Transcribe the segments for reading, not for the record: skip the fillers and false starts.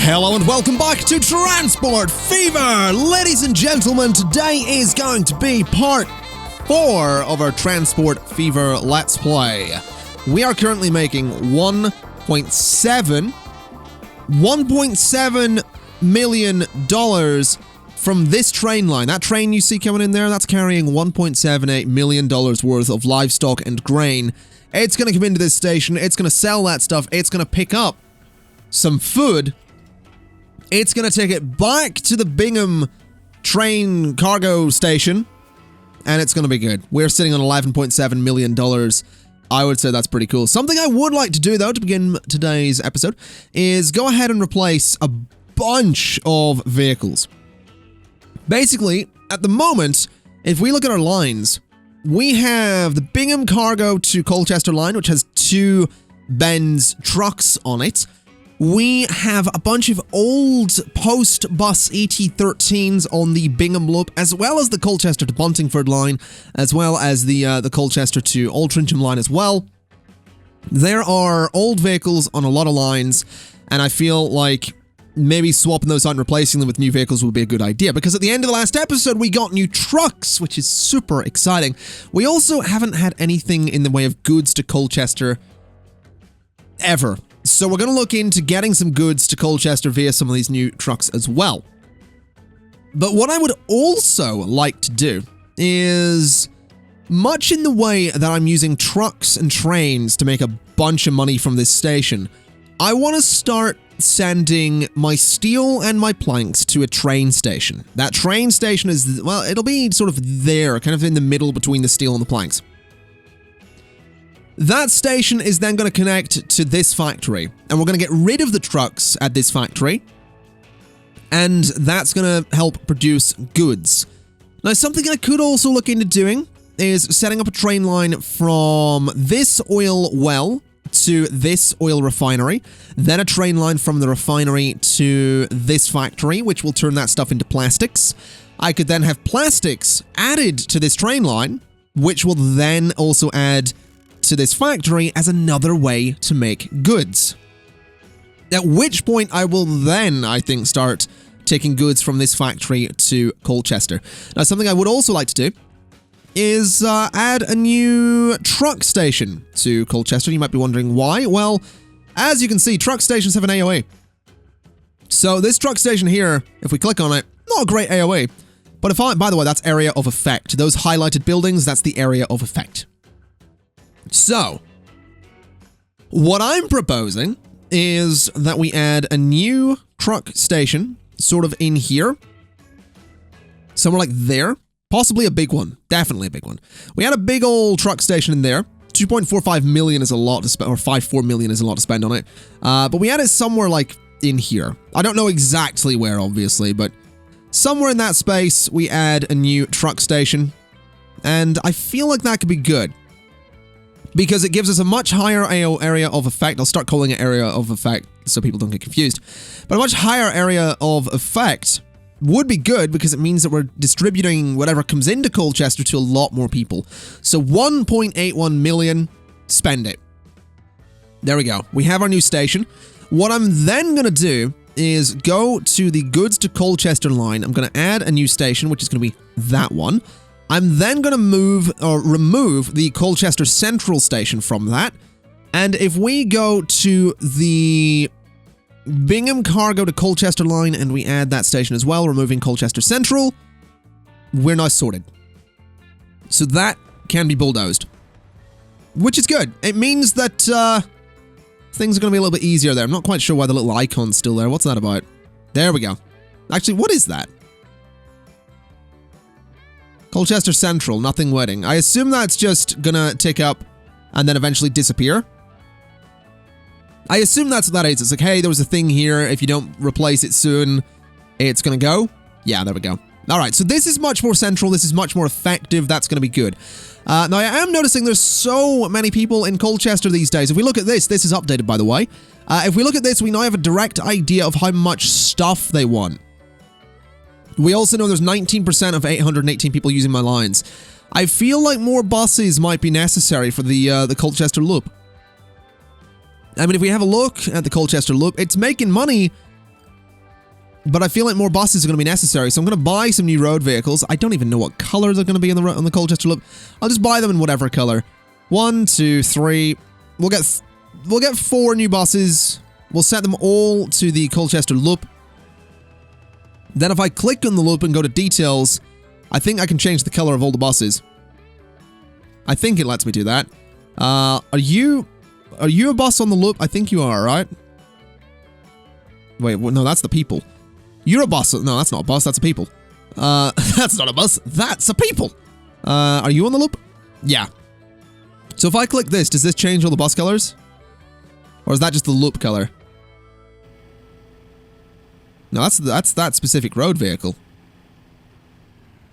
Hello and welcome back to Transport Fever! Ladies and gentlemen, today is going to be part 4 of our Transport Fever Let's Play. We are currently making $1.7 million from this train line. That train you see coming in there, that's carrying $1.78 million worth of livestock and grain. It's going to come into this station, it's going to sell that stuff, it's going to pick up some food. It's going to take it back to the Bingham train cargo station, and it's going to be good. We're sitting on $11.7 million. I would say that's pretty cool. Something I would like to do, though, to begin today's episode, is go ahead and replace a bunch of vehicles. Basically, at the moment, if we look at our lines, we have the Bingham cargo to Colchester line, which has 2 Benz trucks on it. We have a bunch of old post-bus ET13s on the Bingham loop, as well as the Colchester to Buntingford line, as well as the Colchester to Altrincham line as well. There are old vehicles on a lot of lines, and I feel like maybe swapping those out and replacing them with new vehicles would be a good idea, because at the end of the last episode, we got new trucks, which is super exciting. We also haven't had anything in the way of goods to Colchester ever. So we're going to look into getting some goods to Colchester via some of these new trucks as well. But what I would also like to do is, much in the way that I'm using trucks and trains to make a bunch of money from this station, I want to start sending my steel and my planks to a train station. That train station is, well, it'll be sort of there, kind of in the middle between the steel and the planks. That station is then going to connect to this factory, and we're going to get rid of the trucks at this factory, and that's going to help produce goods. Now, something I could also look into doing is setting up a train line from this oil well to this oil refinery, then a train line from the refinery to this factory, which will turn that stuff into plastics. I could then have plastics added to this train line, which will then also add to this factory as another way to make goods. At which point I will then, I think, start taking goods from this factory to Colchester. Now, something I would also like to do is add a new truck station to Colchester. You might be wondering why. Well, as you can see, truck stations have an AOA. So this truck station here, if we click on it, not a great AOA. But if I, by the way, that's area of effect. Those highlighted buildings, that's the area of effect. So, what I'm proposing is that we add a new truck station, sort of in here, somewhere like there, possibly a big one, definitely a big one. We had a big old truck station in there. 2.45 million is a lot to spend, or 5.4 million is a lot to spend on it. But we had it somewhere like in here. I don't know exactly where, obviously, but somewhere in that space, we add a new truck station, and I feel like that could be good, because it gives us a much higher area of effect. I'll start calling it area of effect so people don't get confused. But a much higher area of effect would be good, because it means that we're distributing whatever comes into Colchester to a lot more people. So 1.81 million, spend it. There we go. We have our new station. What I'm then going to do is go to the goods to Colchester line. I'm going to add a new station, which is going to be that one. I'm then going to remove the Colchester Central station from that. And if we go to the Bingham cargo to Colchester line and we add that station as well, removing Colchester Central, we're now sorted. So that can be bulldozed, which is good. It means that things are going to be a little bit easier there. I'm not quite sure why the little icon's still there. What's that about? There we go. Actually, what is that? Colchester Central, nothing waiting. I assume that's just gonna tick up and then eventually disappear. I assume that's what that is. It's like, hey, there was a thing here. If you don't replace it soon, it's gonna go. Yeah, there we go. All right, so this is much more central. This is much more effective. That's gonna be good. Now, I am noticing there's so many people in Colchester these days. If we look at this is updated, by the way. If we look at this, we now have a direct idea of how much stuff they want. We also know there's 19% of 818 people using my lines. I feel like more buses might be necessary for the Colchester loop. I mean, if we have a look at the Colchester loop, it's making money but I feel like more buses are going to be necessary, so I'm going to buy some new road vehicles. I don't even know what colors are going to be on the Colchester loop. I'll just buy them in whatever color. 1, 2, 3. We'll get 4 new buses. We'll set them all to the Colchester loop. Then if I click on the loop and go to details, I think I can change the color of all the buses. I think it lets me do that. Are you a bus on the loop? I think you are, right? Wait, no, that's the people. You're a bus. No, that's not a bus. That's a people. That's not a bus. That's a people. Are you on the loop? Yeah. So if I click this, does this change all the bus colors? Or is that just the loop color? No, that's that specific road vehicle.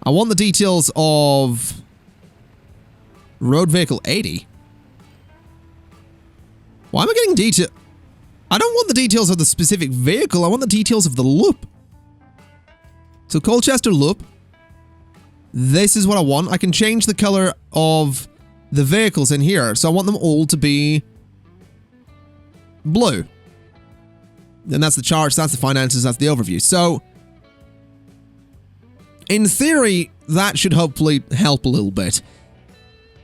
I want the details of road vehicle 80. Why am I getting detail? I don't want the details of the specific vehicle. I want the details of the loop. So Colchester loop. This is what I want. I can change the color of the vehicles in here. So I want them all to be blue. And that's the charge, that's the finances, that's the overview. So, in theory, that should hopefully help a little bit.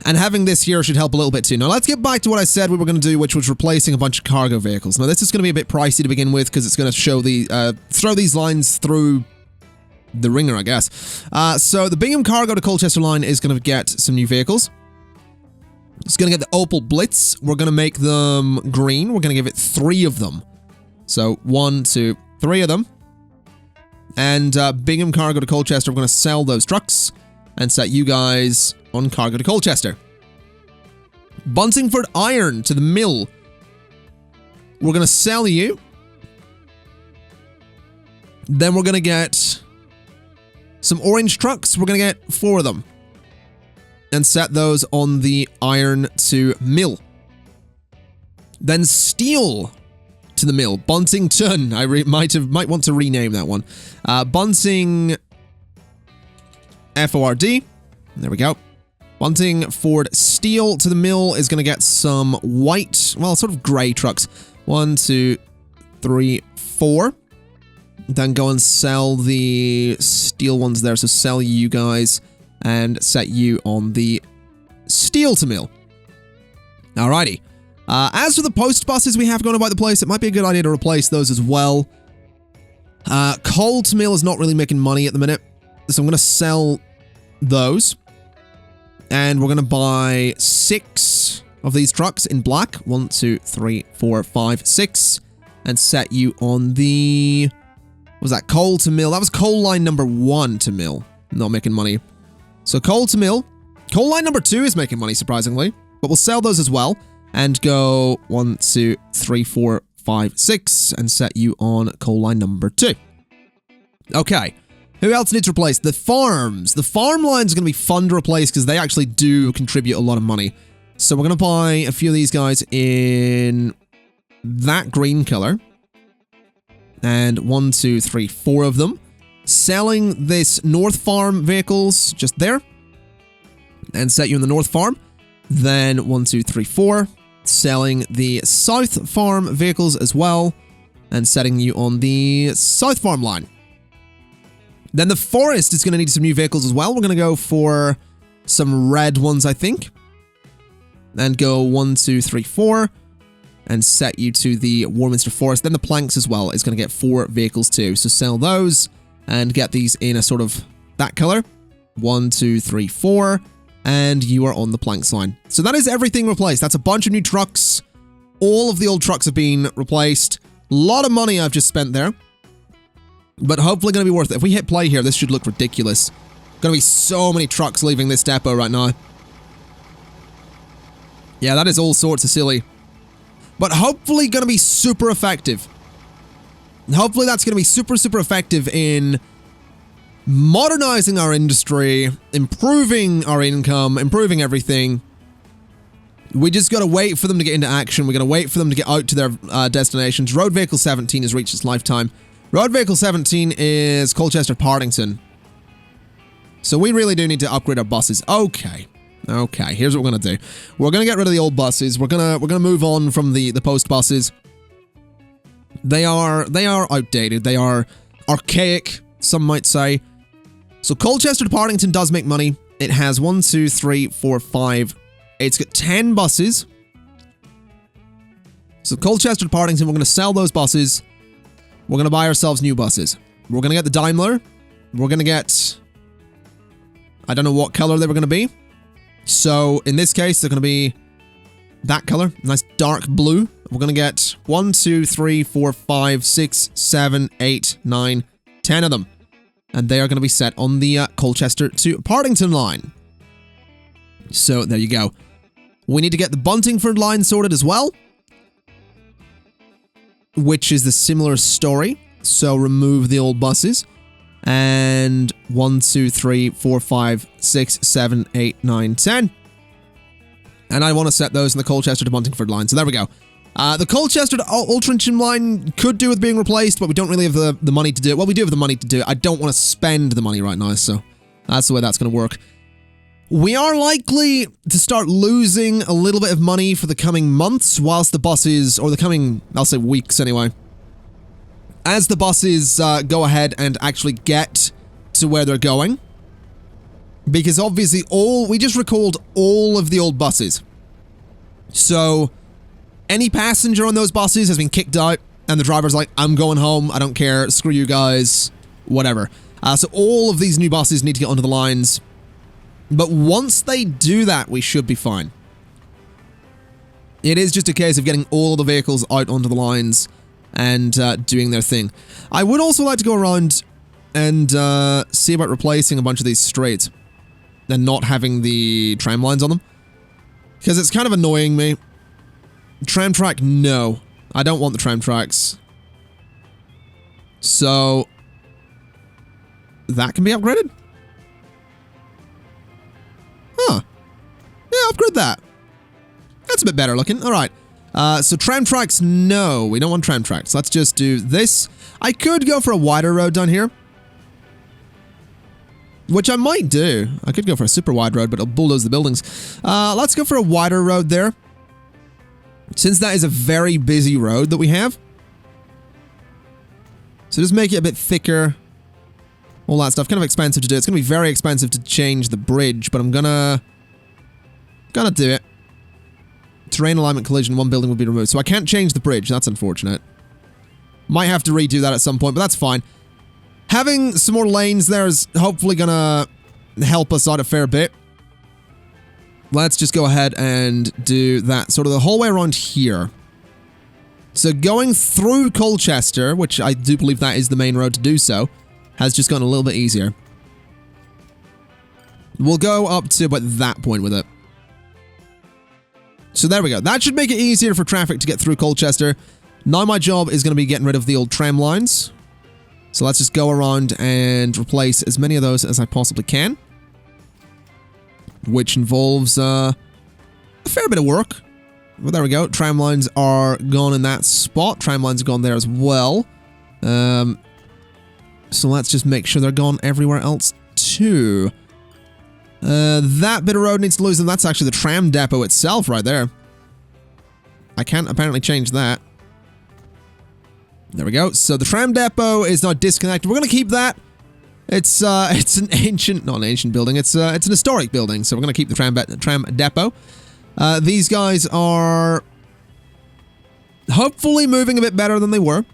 And having this here should help a little bit too. Now, let's get back to what I said we were going to do, which was replacing a bunch of cargo vehicles. Now, this is going to be a bit pricey to begin with, because it's going to show the, throw these lines through the ringer, I guess. So, the Bingham Cargo to Colchester line is going to get some new vehicles. It's going to get the Opel Blitz. We're going to make them green. We're going to give it 3 of them. So, 1, 2, 3 of them. And Bingham Cargo to Colchester, we're going to sell those trucks and set you guys on Cargo to Colchester. Buntingford Iron to the mill. We're going to sell you. Then we're going to get some orange trucks. We're going to get 4 of them. And set those on the iron to mill. Then steel to the mill. Buntington. I might want to rename that one. Bunting FORD. There we go. Buntingford Steel to the mill is going to get some white, well, sort of grey trucks. 1, 2, 3, 4. Then go and sell the steel ones there. So sell you guys and set you on the steel to mill. Alrighty. As for the post buses we have going about the place, it might be a good idea to replace those as well. Coal to mill is not really making money at the minute, so I'm going to sell those. And we're going to buy 6 of these trucks in black. 1, 2, 3, 4, 5, 6. And set you on the... What was that? Coal to mill. That was coal line number 1 to mill. Not making money. So coal to mill. Coal line number 2 is making money, surprisingly. But we'll sell those as well. And go 1, 2, 3, 4, 5, 6. And set you on coal line number 2. Okay. Who else needs to replace? The farms. The farm line's going to be fun to replace because they actually do contribute a lot of money. So we're going to buy a few of these guys in that green color. And 1, 2, 3, 4 of them. Selling this North Farm vehicles just there. And set you in the North Farm. Then 1, 2, 3, 4. Selling the South Farm vehicles as well. And setting you on the South Farm line. Then the forest is going to need some new vehicles as well. We're going to go for some red ones, I think. And go 1, 2, 3, 4. And set you to the Warminster Forest. Then the planks as well is going to get 4 vehicles too. So sell those and get these in a sort of that color. 1, 2, 3, 4. And you are on the planks line. So that is everything replaced. That's a bunch of new trucks. All of the old trucks have been replaced. A lot of money I've just spent there. But hopefully going to be worth it. If we hit play here, this should look ridiculous. Going to be so many trucks leaving this depot right now. Yeah, that is all sorts of silly. But hopefully going to be super effective. Hopefully that's going to be super, super effective in modernizing our industry, improving our income, improving everything. We just got to wait for them to get into action. We got to wait for them to get out to their destinations. Road Vehicle 17 has reached its lifetime. Road Vehicle 17 is Colchester Partington. So we really do need to upgrade our buses. Okay. Okay, here's what we're going to do. We're going to get rid of the old buses. We're going to move on from the post buses. They are outdated. They are archaic, some might say. So Colchester to Partington does make money. It has 1, 2, 3, 4, 5. It's got 10 buses. So Colchester to Partington, we're going to sell those buses. We're going to buy ourselves new buses. We're going to get the Daimler. We're going to get... I don't know what color they were going to be. So in this case, they're going to be that color. Nice dark blue. We're going to get 1, 2, 3, 4, 5, 6, 7, 8, 9, 10 of them. And they are going to be set on the Colchester to Partington line. So there you go. We need to get the Buntingford line sorted as well, which is the similar story. So remove the old buses. And 1, 2, 3, 4, 5, 6, 7, 8, 9, 10. And I want to set those in the Colchester to Buntingford line. So there we go. The Colchester to Altrincham line could do with being replaced, but we don't really have the money to do it. Well, we do have the money to do it. I don't want to spend the money right now, so that's the way that's going to work. We are likely to start losing a little bit of money for the coming months, whilst the buses, or the coming, I'll say weeks anyway, as the buses go ahead and actually get to where they're going. Because obviously we just recalled all of the old buses. So any passenger on those buses has been kicked out, and the driver's like, I'm going home, I don't care, screw you guys, whatever. So all of these new buses need to get onto the lines. But once they do that, we should be fine. It is just a case of getting all of the vehicles out onto the lines and doing their thing. I would also like to go around and see about replacing a bunch of these streets and not having the tram lines on them, because it's kind of annoying me. Tram track, no. I don't want the tram tracks. So that can be upgraded? Huh. Yeah, upgrade that. That's a bit better looking. Alright. So tram tracks, no. We don't want tram tracks. Let's just do this. I could go for a wider road down here, which I might do. I could go for a super wide road, but it'll bulldoze the buildings. Let's go for a wider road there, since that is a very busy road that we have. So just make it a bit thicker. All that stuff. Kind of expensive to do. It's going to be very expensive to change the bridge, but I'm gonna do it. Terrain alignment collision, one building will be removed. So I can't change the bridge. That's unfortunate. Might have to redo that at some point, but that's fine. Having some more lanes there is hopefully gonna help us out a fair bit. Let's just go ahead and do that sort of the whole way around here. So going through Colchester, which I do believe that is the main road to do so, has just gotten a little bit easier. We'll go up to about that point with it. So there we go. That should make it easier for traffic to get through Colchester. Now my job is going to be getting rid of the old tram lines. So let's just go around and replace as many of those as I possibly can, which involves a fair bit of work. Well, there we go. Tram lines are gone in that spot. Tram lines are gone there as well. So let's just make sure they're gone everywhere else too. That bit of road needs to lose them. That's actually the tram depot itself right there. I can't apparently change that. There we go. So the tram depot is now disconnected. We're going to keep that. It's an ancient, not an ancient building. It's an historic building. So we're going to keep the tram depot. These guys are hopefully moving a bit better than they were.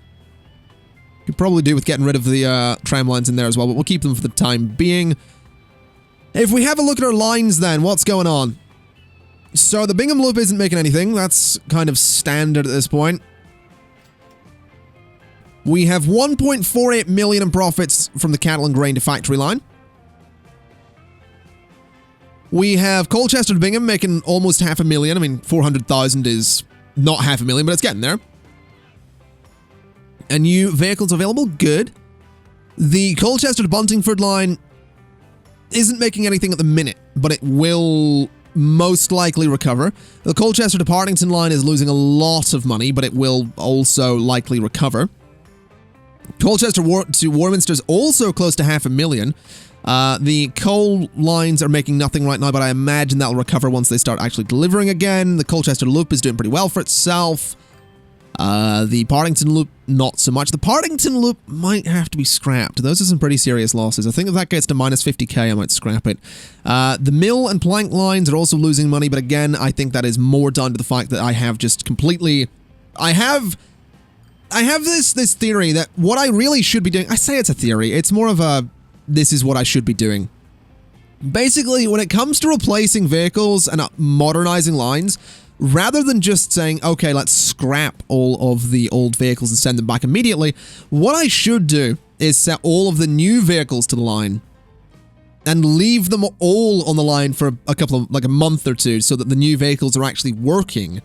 Could probably do with getting rid of the tram lines in there as well, but we'll keep them for the time being. If we have a look at our lines then, what's going on? So the Bingham Loop isn't making anything. That's kind of standard at this point. We have 1.48 million in profits from the cattle and grain to factory line. We have Colchester to Bingham making almost 500,000. I mean, 400,000 is not 500,000, but it's getting there. And new vehicles available, good. The Colchester to Buntingford line isn't making anything at the minute, but it will most likely recover. The Colchester to Partington line is losing a lot of money, but it will also likely recover. Colchester to Warminster is also close to 500,000. The coal lines are making nothing right now, but I imagine that'll recover once they start actually delivering again. The Colchester Loop is doing pretty well for itself. The Partington loop, not so much. The Partington loop might have to be scrapped. Those are some pretty serious losses. I think if that gets to minus 50k, I might scrap it. The mill and plank lines are also losing money, but again, I think that is more down to the fact that I have just completely... I have this theory that what I really should be doing... I say it's a theory. It's more of a... This is what I should be doing. Basically, when it comes to replacing vehicles and modernizing lines, rather than just saying, okay, let's scrap all of the old vehicles and send them back immediately, what I should do is set all of the new vehicles to the line and leave them all on the line for a couple of, like a month or two, so that the new vehicles are actually working.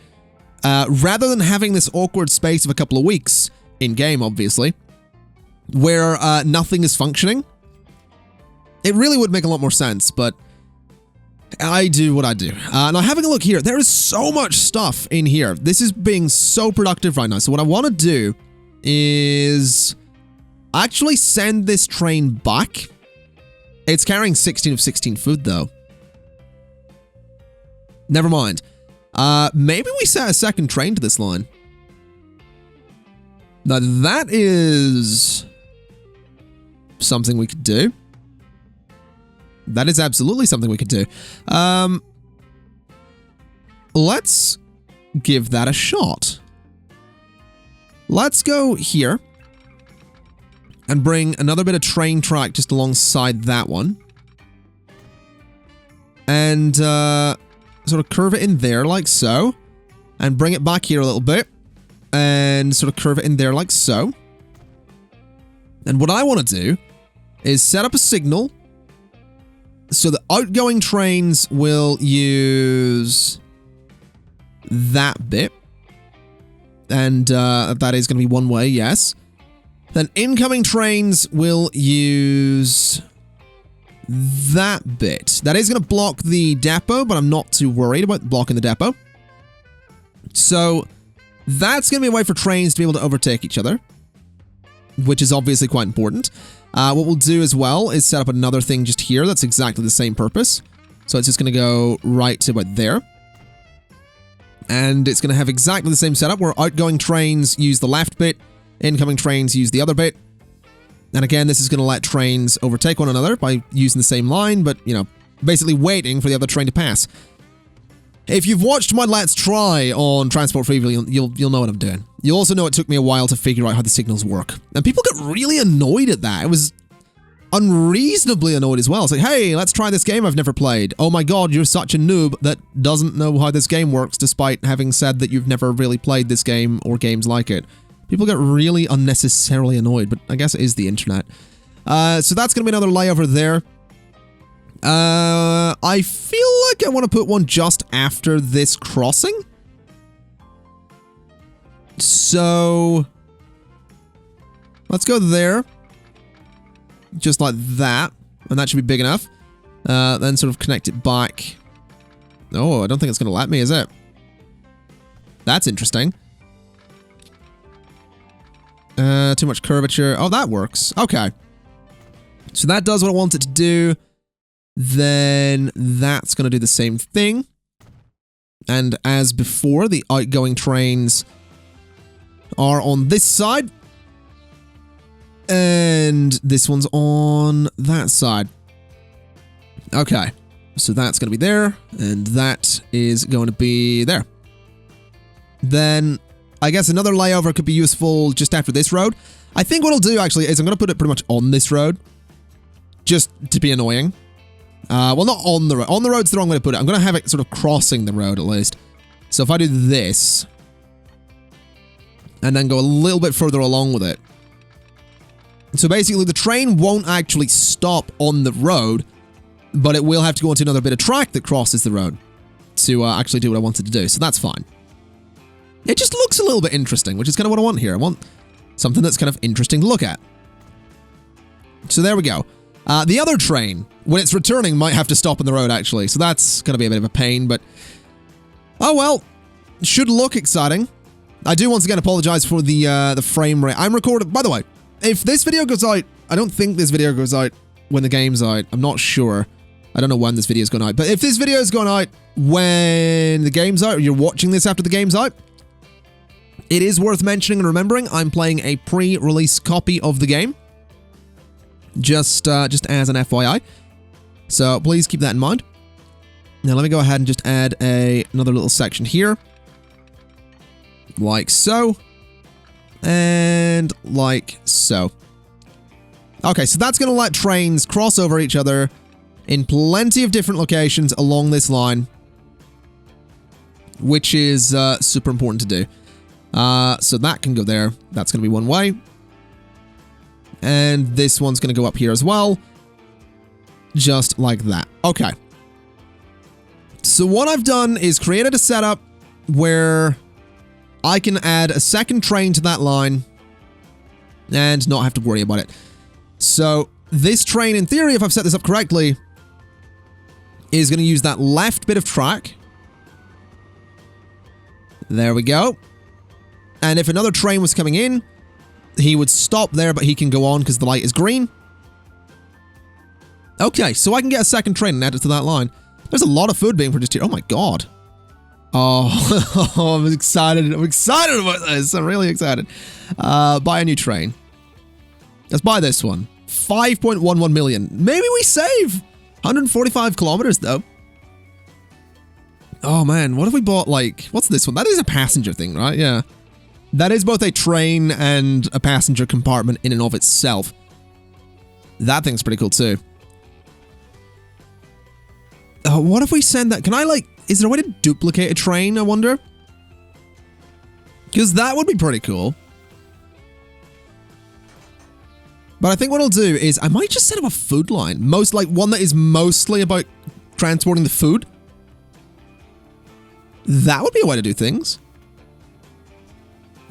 Rather than having this awkward space of a couple of weeks, in-game, obviously, where nothing is functioning. It really would make a lot more sense, but I do what I do. Now, having a look here, there is so much stuff in here. This is being so productive right now. So what I want to do is actually send this train back. It's carrying 16 of 16 food, though. Never mind. Maybe we set a second train to this line. Now, that is something we could do. That is absolutely something we could do. Let's give that a shot. Let's go here and bring another bit of train track just alongside that one. And sort of curve it in there like so. And bring it back here a little bit. And sort of curve it in there like so. And what I want to do is set up a signal so the outgoing trains will use that bit. And that is going to be one way, yes. Then incoming trains will use that bit. That is going to block the depot, but I'm not too worried about blocking the depot. So that's going to be a way for trains to be able to overtake each other, which is obviously quite important. What we'll do as well is set up another thing just here that's exactly the same purpose. So it's just going to go right to about there. And it's going to have exactly the same setup where outgoing trains use the left bit, incoming trains use the other bit. And again, this is going to let trains overtake one another by using the same line, but, you know, basically waiting for the other train to pass. If you've watched my Let's Try on Transport for Evil, you'll know what I'm doing. You also know it took me a while to figure out how the signals work. And people get really annoyed at that. It was unreasonably annoyed as well. It's like, hey, let's try this game I've never played. Oh my god, you're such a noob that doesn't know how this game works despite having said that you've never really played this game or games like it. People get really unnecessarily annoyed, but I guess it is the internet. So that's going to be another layover there. I feel like I want to put one just after this crossing. So let's go there. Just like that. And that should be big enough. Then sort of connect it back. Oh, I don't think it's going to let me, is it? That's interesting. Too much curvature. Oh, that works. Okay. So that does what I want it to do. Then that's going to do the same thing. And as before, the outgoing trains are on this side. And this one's on that side. Okay. So that's going to be there. And that is going to be there. Then I guess another layover could be useful just after this road. I think what I'll do actually is I'm going to put it pretty much on this road. Just to be annoying. Well, not on the road. On the road's the wrong way to put it. I'm going to have it sort of crossing the road at least. So if I do this, and then go a little bit further along with it. So basically the train won't actually stop on the road, but it will have to go into another bit of track that crosses the road to actually do what I wanted to do. So that's fine. It just looks a little bit interesting, which is kind of what I want here. I want something that's kind of interesting to look at. So there we go. The other train, when it's returning, might have to stop on the road, actually. So that's going to be a bit of a pain, but... oh, well. Should look exciting. I do once again apologize for the frame rate. I'm recording... by the way, if this video goes out... I don't think this video goes out when the game's out. I'm not sure. I don't know when this video is going out. But if this video is going out when the game's out, or you're watching this after the game's out, It is worth mentioning and remembering, I'm playing a pre-release copy of the game. Just as an FYI. So please keep that in mind. Now let me go ahead and just add another little section here. Like so. And like so. Okay, so that's going to let trains cross over each other in plenty of different locations along this line. Which is super important to do. So that can go there. That's going to be one way. And this one's going to go up here as well. Just like that. Okay. So what I've done is created a setup where I can add a second train to that line and not have to worry about it. So this train, in theory, if I've set this up correctly, is going to use that left bit of track. There we go. And if another train was coming in, he would stop there, but he can go on because the light is green. Okay, so I can get a second train and add it to that line. There's a lot of food being produced here. Oh my god. Oh, I'm excited. I'm excited about this. I'm really excited. Buy a new train. Let's buy this one. 5.11 million. Maybe we save 145 kilometers though. Oh man, what if we bought like, what's this one? That is a passenger thing, right? Yeah. That is both a train and a passenger compartment in and of itself. That thing's pretty cool too. What if we send that? Can I like, is there a way to duplicate a train, I wonder? Because that would be pretty cool. But I think what I'll do is I might just set up a food line. One that is mostly about transporting the food. That would be a way to do things.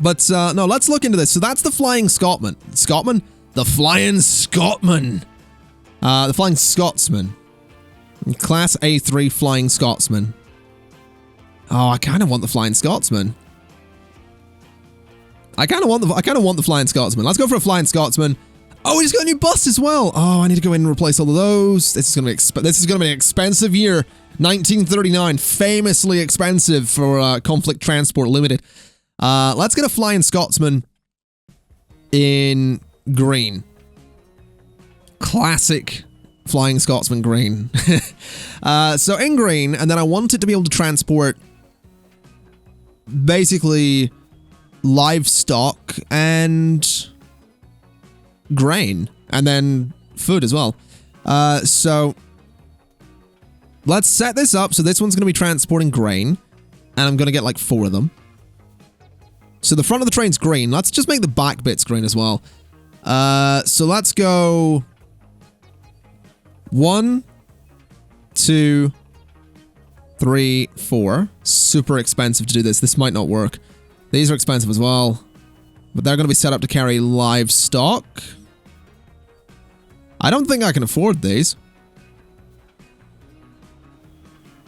But no, let's look into this. So that's the Flying Scotsman. The Flying Scotsman. The Flying Scotsman. Class A3 Flying Scotsman. Oh, I kind of want the Flying Scotsman. I kind of want the Flying Scotsman. Let's go for a Flying Scotsman. Oh, he's got a new bus as well. Oh, I need to go in and replace all of those. This is gonna be an expensive year. 1939, famously expensive for Conflict Transport Limited. Let's get a Flying Scotsman in green. Classic Flying Scotsman green. So in green, and then I want it to be able to transport basically livestock and grain, and then food as well. So let's set this up. So this one's going to be transporting grain, and I'm going to get like 4 of them. So the front of the train's green. Let's just make the back bits green as well. So let's go 1, 2, 3, 4. Super expensive to do this. This might not work. These are expensive as well. But they're going to be set up to carry livestock. I don't think I can afford these.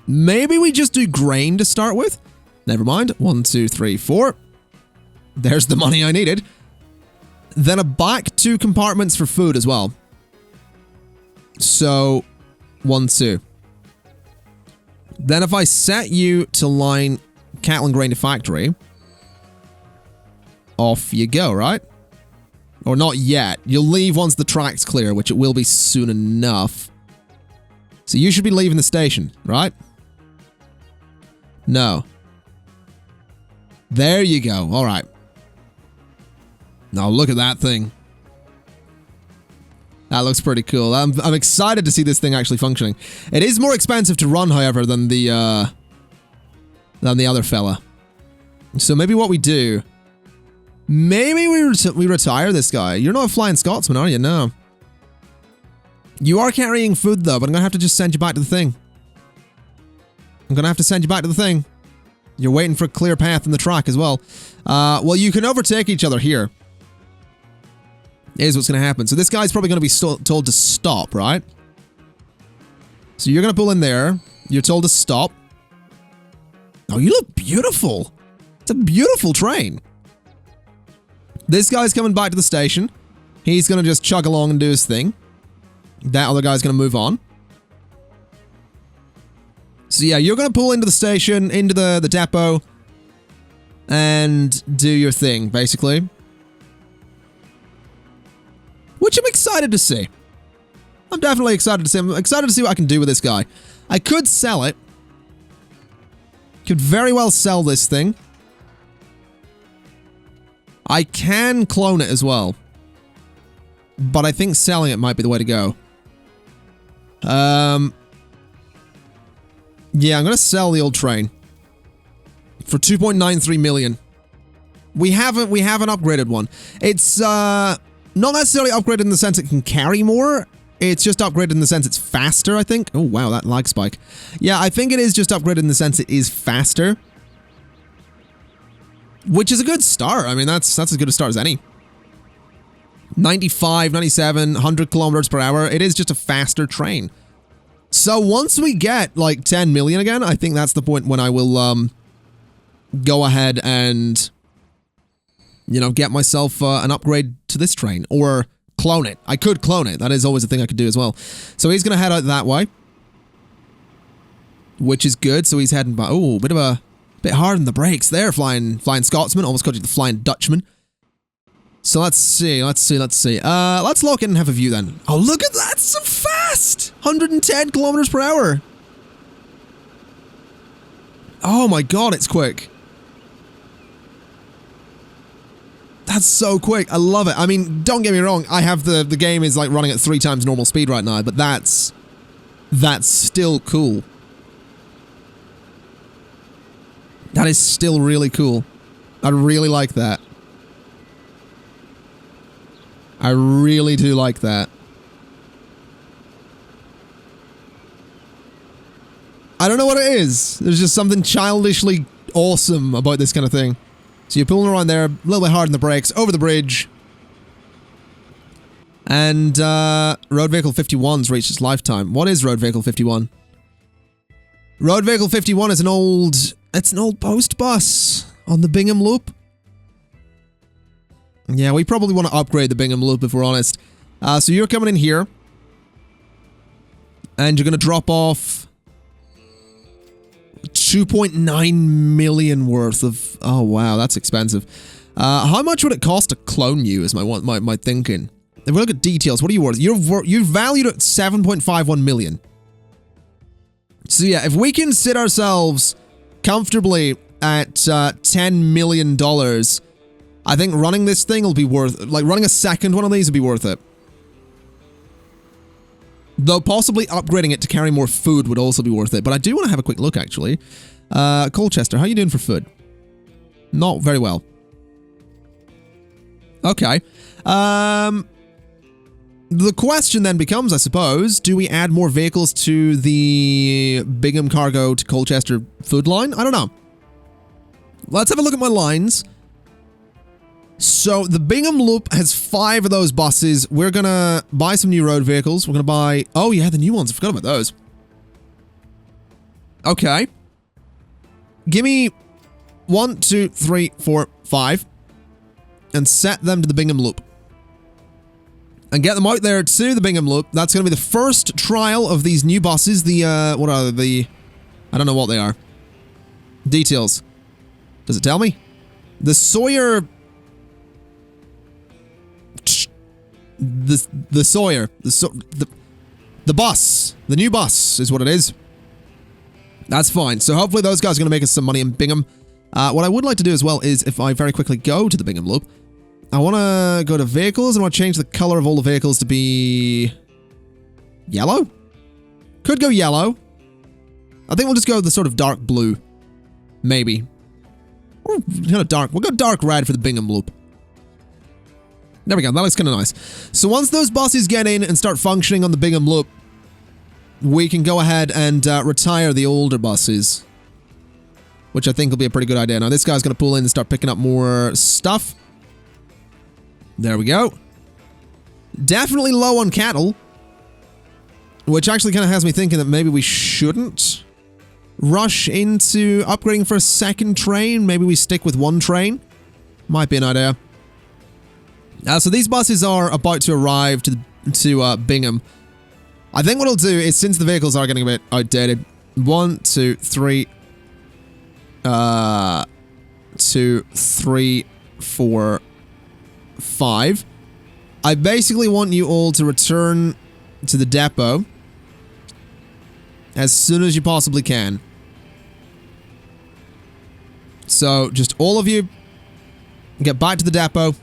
Maybe we just do grain to start with. Never mind. 1, 2, 3, 4. There's the money I needed. Then a back 2 compartments for food as well. So, 1, 2. Then if I set you to line cattle and grain to factory, off you go, right? Or not yet. You'll leave once the track's clear, which it will be soon enough. So you should be leaving the station, right? No. There you go. All right. Now look at that thing. That looks pretty cool. I'm excited to see this thing actually functioning. It is more expensive to run, however, than the other fella. So maybe what we do... Maybe we retire this guy. You're not a Flying Scotsman, are you? No. You are carrying food, though, but I'm going to have to just send you back to the thing. I'm going to have to send you back to the thing. You're waiting for a clear path in the track as well. Well, you can overtake each other here. Here's what's going to happen. So this guy's probably going to be told to stop, right? So you're going to pull in there. You're told to stop. Oh, you look beautiful. It's a beautiful train. This guy's coming back to the station. He's going to just chug along and do his thing. That other guy's going to move on. So yeah, you're going to pull into the station, into the depot. and do your thing, basically. Which I'm excited to see. I'm definitely excited to see. I'm excited to see what I can do with this guy. I could sell it. Could very well sell this thing. I can clone it as well. But I think selling it might be the way to go. Yeah, I'm going to sell the old train. For 2.93 million. We haven't upgraded one. It's, not necessarily upgraded in the sense it can carry more. It's just upgraded in the sense it's faster, I think. Oh, wow, that lag spike. Yeah, I think it is just upgraded in the sense it is faster. Which is a good start. I mean, that's as good a start as any. 95, 97, 100 kilometers per hour. It is just a faster train. So once we get, like, 10 million again, I think that's the point when I will, go ahead and, you know, get myself an upgrade to this train. Or clone it. I could clone it. That is always a thing I could do as well. So he's going to head out that way. Which is good. So he's heading by... Oh, bit hard on the brakes there, flying Scotsman. Almost got you the flying Dutchman. So let's see. Let's lock in and have a view then. Oh, look at that. So fast. 110 kilometers per hour. Oh my god, it's quick. That's so quick. I love it. I mean, don't get me wrong. I have the game is like running at 3 times normal speed right now, but that's still cool. That is still really cool. I really like that. I really do like that. I don't know what it is. There's just something childishly awesome about this kind of thing. So you're pulling around there, a little bit hard on the brakes, over the bridge. And, Road Vehicle 51's reached its lifetime. What is Road Vehicle 51? Road Vehicle 51 is an old post bus on the Bingham Loop. Yeah, we probably want to upgrade the Bingham Loop if we're honest. So you're coming in here. And you're going to drop off 2.9 million worth of... Oh, wow, that's expensive. How much would it cost to clone you is my thinking. If we look at details, what are you worth? You're valued at 7.51 million. So yeah, if we can sit ourselves comfortably at $10 million, I think running this thing will be worth... Like, running a second one of these will be worth it. Though possibly upgrading it to carry more food would also be worth it. But I do want to have a quick look, actually. Colchester, how are you doing for food? Not very well. Okay. The question then becomes, I suppose, do we add more vehicles to the Bingham Cargo to Colchester food line? I don't know. Let's have a look at my lines. So, the Bingham Loop has 5 of those buses. We're gonna buy some new road vehicles. We're gonna buy... Oh, yeah, the new ones. I forgot about those. Okay. Give me 1, 2, 3, 4, 5. And set them to the Bingham Loop. And get them out there to the Bingham Loop. That's gonna be the first trial of these new buses. The, what are they? I don't know what they are. Details. Does it tell me? The Sawyer... The Sawyer, the bus, the new bus is what it is. That's fine. So hopefully those guys are going to make us some money in Bingham. What I would like to do as well is if I very quickly go to the Bingham Loop, I want to go to vehicles and I want to change the color of all the vehicles to be yellow. Could go yellow. I think we'll just go the sort of dark blue, maybe. Or kind of dark. We'll go dark red for the Bingham Loop. There we go, that looks kind of nice. So once those buses get in and start functioning on the Bingham Loop, we can go ahead and retire the older buses. Which I think will be a pretty good idea. Now this guy's going to pull in and start picking up more stuff. There we go. Definitely low on cattle. Which actually kind of has me thinking that maybe we shouldn't rush into upgrading for a second train. Maybe we stick with one train. Might be an idea. So these buses are about to arrive to Bingham. I think what I'll do is, since the vehicles are getting a bit outdated, 1, 2, 3, 2, 3, 4, 5. I basically want you all to return to the depot as soon as you possibly can. So, just all of you, get back to the depot.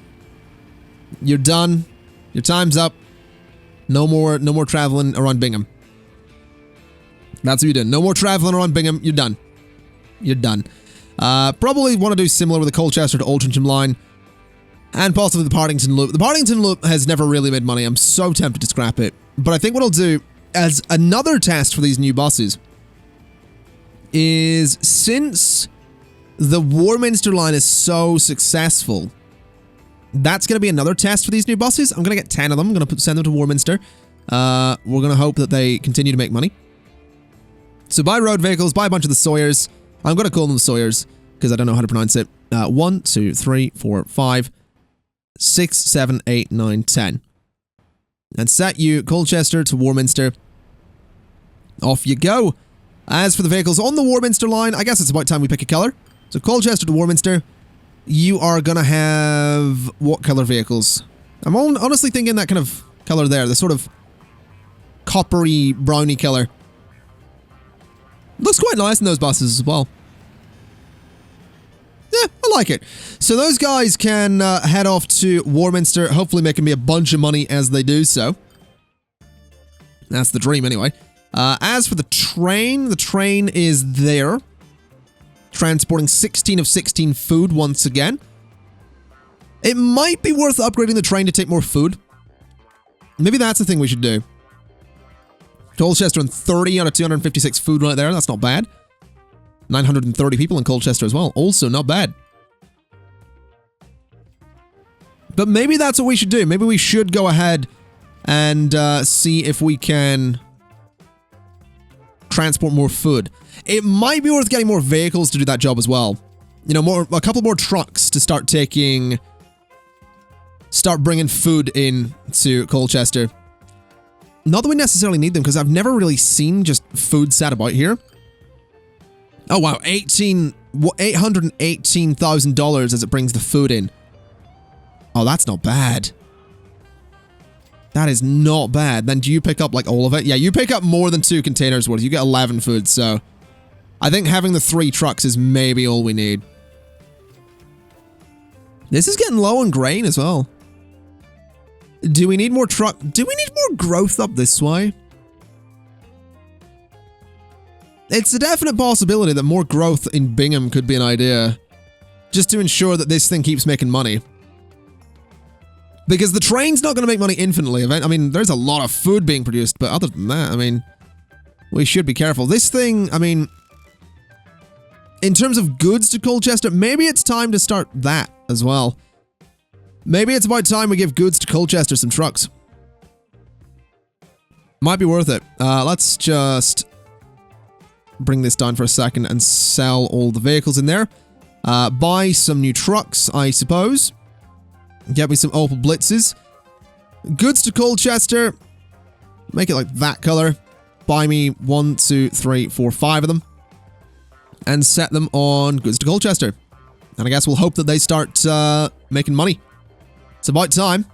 You're done. Your time's up. No more traveling around Bingham. That's what you're doing. No more traveling around Bingham. You're done. You're done. Probably want to do similar with the Colchester to Altrincham line. And possibly the Partington Loop. The Partington Loop has never really made money. I'm so tempted to scrap it. But I think what I'll do as another test for these new buses is, since the Warminster line is so successful, that's going to be another test for these new buses. I'm going to get 10 of them. I'm going to send them to Warminster. We're going to hope that they continue to make money. So buy road vehicles, buy a bunch of the Sawyers. I'm going to call them the Sawyers because I don't know how to pronounce it. 1, 2, 3, 4, 5, 6, 7, 8, 9, 10. And set you Colchester to Warminster. Off you go. As for the vehicles on the Warminster line, I guess it's about time we pick a color. So Colchester to Warminster, you are going to have what color vehicles? I'm honestly thinking that kind of color there, the sort of coppery, browny color. Looks quite nice in those buses as well. Yeah, I like it. So those guys can head off to Warminster, hopefully making me a bunch of money as they do so. That's the dream anyway. As for the train is there. Transporting 16 of 16 food once again. It might be worth upgrading the train to take more food. Maybe that's the thing we should do. Colchester and 30 out of 256 food right there. That's not bad. 930 people in Colchester as well. Also not bad. But maybe that's what we should do. Maybe we should go ahead and see if we can transport more food. It might be worth getting more vehicles to do that job as well. You know, a couple more trucks to start bringing food in to Colchester. Not that we necessarily need them, because I've never really seen just food sat about here. Oh wow, $818,000 as it brings the food in. Oh, that's not bad. That is not bad. Then do you pick up like all of it? Yeah, you pick up more than 2 containers worth. You get 11 food, so I think having the 3 trucks is maybe all we need. This is getting low on grain as well. Do we need more Do we need more growth up this way? It's a definite possibility that more growth in Bingham could be an idea. Just to ensure that this thing keeps making money. Because the train's not going to make money infinitely. I mean, there's a lot of food being produced, but other than that, I mean, we should be careful. This thing, I mean, in terms of goods to Colchester, maybe it's time to start that as well. Maybe it's about time we give goods to Colchester some trucks. Might be worth it. Let's just bring this down for a second and sell all the vehicles in there. Buy some new trucks, I suppose. Get me some Opel Blitzes. Goods to Colchester. Make it like that color. Buy me 1, 2, 3, 4, 5 of them. And set them on goods to Colchester. And I guess we'll hope that they start making money. It's about time.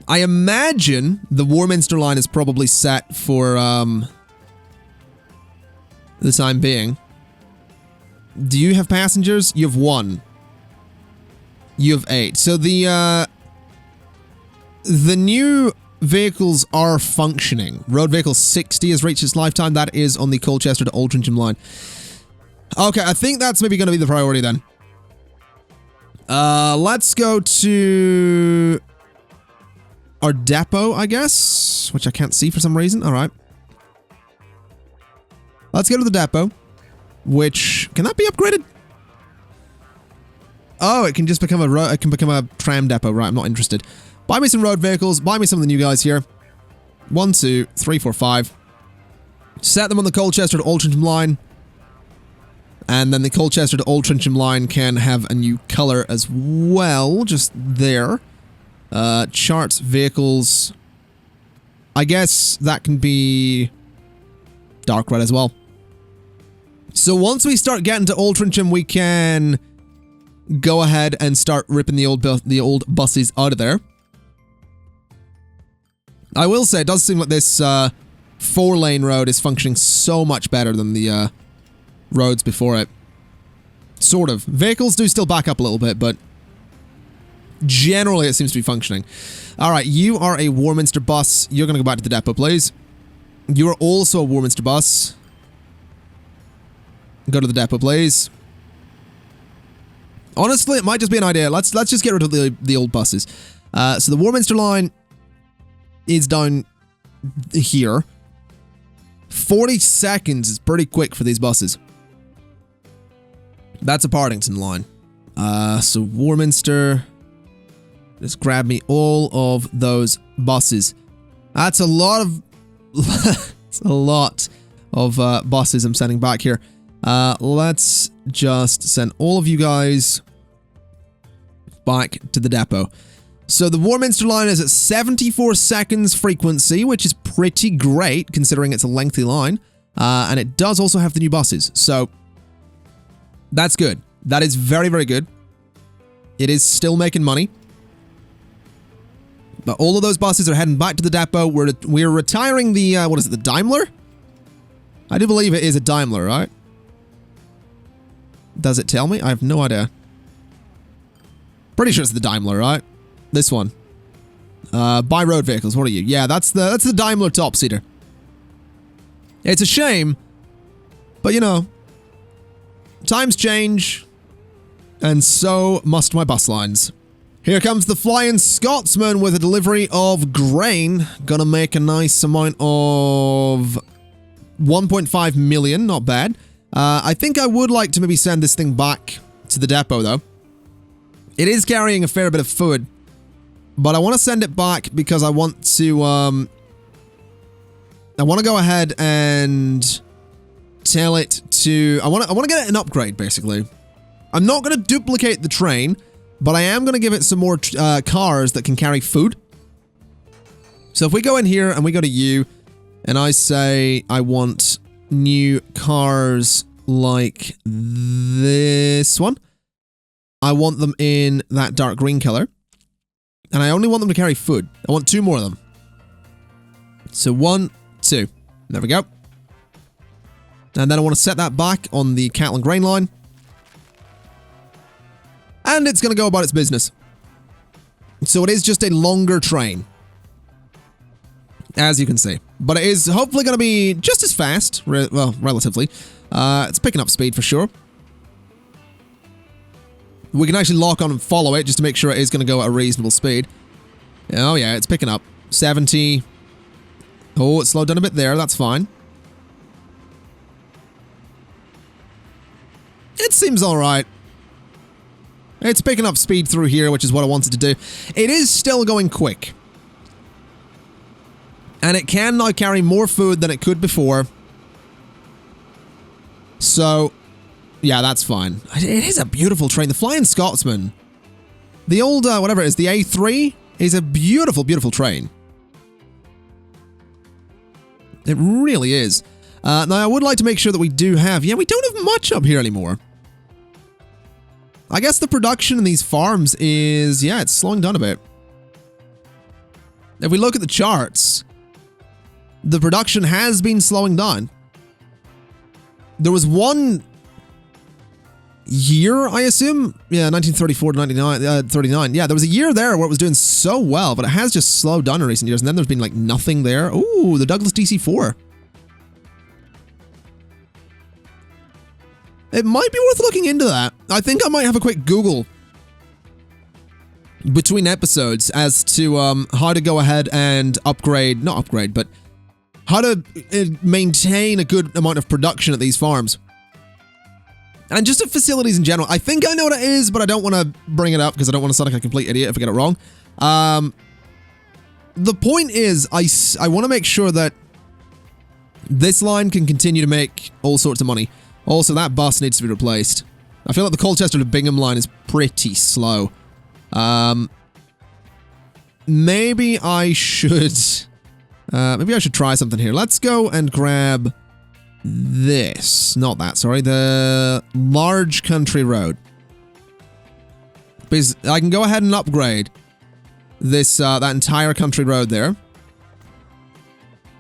I imagine the Warminster line is probably set for the time being. Do you have passengers? You have 1. You have 8. So the new vehicles are functioning. Road vehicle 60 has reached its lifetime. That is on the Colchester to Altrincham line. Okay, I think that's maybe going to be the priority then. Let's go to our depot, I guess, which I can't see for some reason. All right. Let's go to the depot, which, can that be upgraded? Oh, it can just become a tram depot. Right, I'm not interested. Buy me some road vehicles. Buy me some of the new guys here. 1, 2, 3, 4, 5. Set them on the Colchester to Altrincham line. And then the Colchester to Altrincham line can have a new color as well, just there. Charts, vehicles. I guess that can be dark red as well. So once we start getting to Altrincham, we can go ahead and start ripping the old buses out of there. I will say, it does seem like this 4-lane road is functioning so much better than the roads before it. Sort of. Vehicles do still back up a little bit, but generally it seems to be functioning. Alright, you are a Warminster bus. You're going to go back to the depot, please. You are also a Warminster bus. Go to the depot, please. Honestly, it might just be an idea. Let's just get rid of the old buses. So the Warminster line is down here. 40 seconds is pretty quick for these buses. That's a Partington line. So Warminster. Just grab me all of those buses. That's a lot of... that's a lot of buses I'm sending back here. Let's just send all of you guys back to the depot. So the Warminster line is at 74 seconds frequency, which is pretty great considering it's a lengthy line. And it does also have the new buses. So that's good. That is very, very good. It is still making money. But all of those buses are heading back to the depot. We're retiring the, what is it, the Daimler? I do believe it is a Daimler, right? Does it tell me? I have no idea. Pretty sure it's the Daimler, right? This one. Buy road vehicles. What are you? Yeah, that's the Daimler top-seater. It's a shame, but you know, times change, and so must my bus lines. Here comes the Flying Scotsman with a delivery of grain. Gonna make a nice amount of 1.5 million. Not bad. I think I would like to maybe send this thing back to the depot, though. It is carrying a fair bit of food, but I want to send it back because I want to, I want to go ahead and tell it to, I want to get it an upgrade, basically. I'm not going to duplicate the train, but I am going to give it some more cars that can carry food. So if we go in here and we go to you, and I say I want new cars like this one. I want them in that dark green color. And I only want them to carry food. I want 2 more of them. So 1, 2. There we go. And then I want to set that back on the cattle and grain line. And it's going to go about its business. So it is just a longer train. As you can see. But it is hopefully going to be just as fast. Well, relatively. It's picking up speed for sure. We can actually lock on and follow it just to make sure it is going to go at a reasonable speed. Oh yeah, it's picking up. 70. Oh, it slowed down a bit there. That's fine. It seems alright. It's picking up speed through here, which is what I wanted to do. It is still going quick. And it can now carry more food than it could before. So, yeah, that's fine. It is a beautiful train. The Flying Scotsman. The old, whatever it is, the A3 is a beautiful, beautiful train. It really is. Now, I would like to make sure that we do have... Yeah, we don't have much up here anymore. I guess the production in these farms is... Yeah, it's slowing down a bit. If we look at the charts... The production has been slowing down. There was one year, I assume? Yeah, 1934 to 39. Yeah, there was a year there where it was doing so well, but it has just slowed down in recent years, and then there's been, like, nothing there. Ooh, the Douglas DC-4. It might be worth looking into that. I think I might have a quick Google between episodes as to how to go ahead and upgrade, not upgrade, but how to maintain a good amount of production at these farms. And just at facilities in general. I think I know what it is, but I don't want to bring it up because I don't want to sound like a complete idiot if I get it wrong. The point is, I want to make sure that this line can continue to make all sorts of money. Also, that bus needs to be replaced. I feel like the Colchester to Bingham line is pretty slow. Maybe I should... maybe I should try something here. Let's go and grab this. Not that, sorry. The large country road. Because I can go ahead and upgrade this that entire country road there.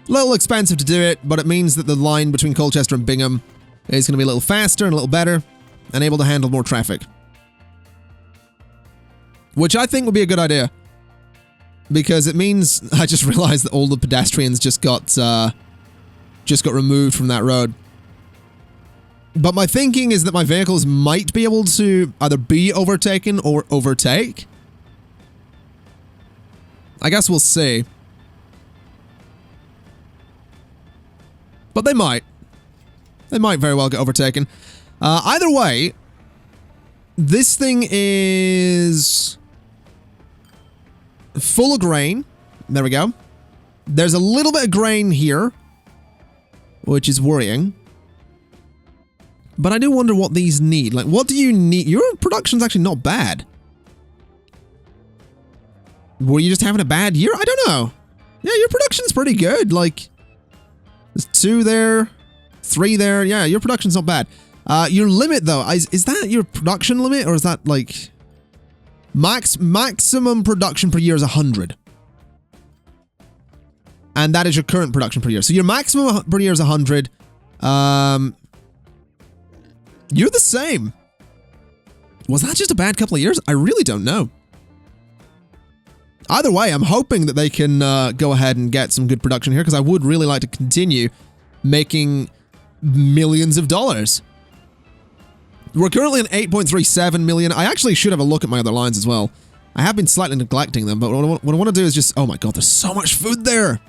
A little expensive to do it, but it means that the line between Colchester and Bingham is going to be a little faster and a little better and able to handle more traffic. Which I think would be a good idea. Because it means, I just realized that all the pedestrians just got removed from that road. But my thinking is that my vehicles might be able to either be overtaken or overtake. I guess we'll see. But they might. They might very well get overtaken. Either way, this thing is full of grain. There we go. There's a little bit of grain here, which is worrying. But I do wonder what these need. Like, what do you need? Your production's actually not bad. Were you just having a bad year? I don't know. Yeah, your production's pretty good. Like, there's 2 there, 3 there. Yeah, your production's not bad. Your limit, though, is that your production limit? Or is that, like, maximum production per year is 100. And that is your current production per year. So your maximum per year is 100. You're the same. Was that just a bad couple of years? I really don't know. Either way, I'm hoping that they can go ahead and get some good production here, because I would really like to continue making millions of dollars. We're currently at 8.37 million. I actually should have a look at my other lines as well. I have been slightly neglecting them, but what I want to do is just... Oh my god, there's so much food there!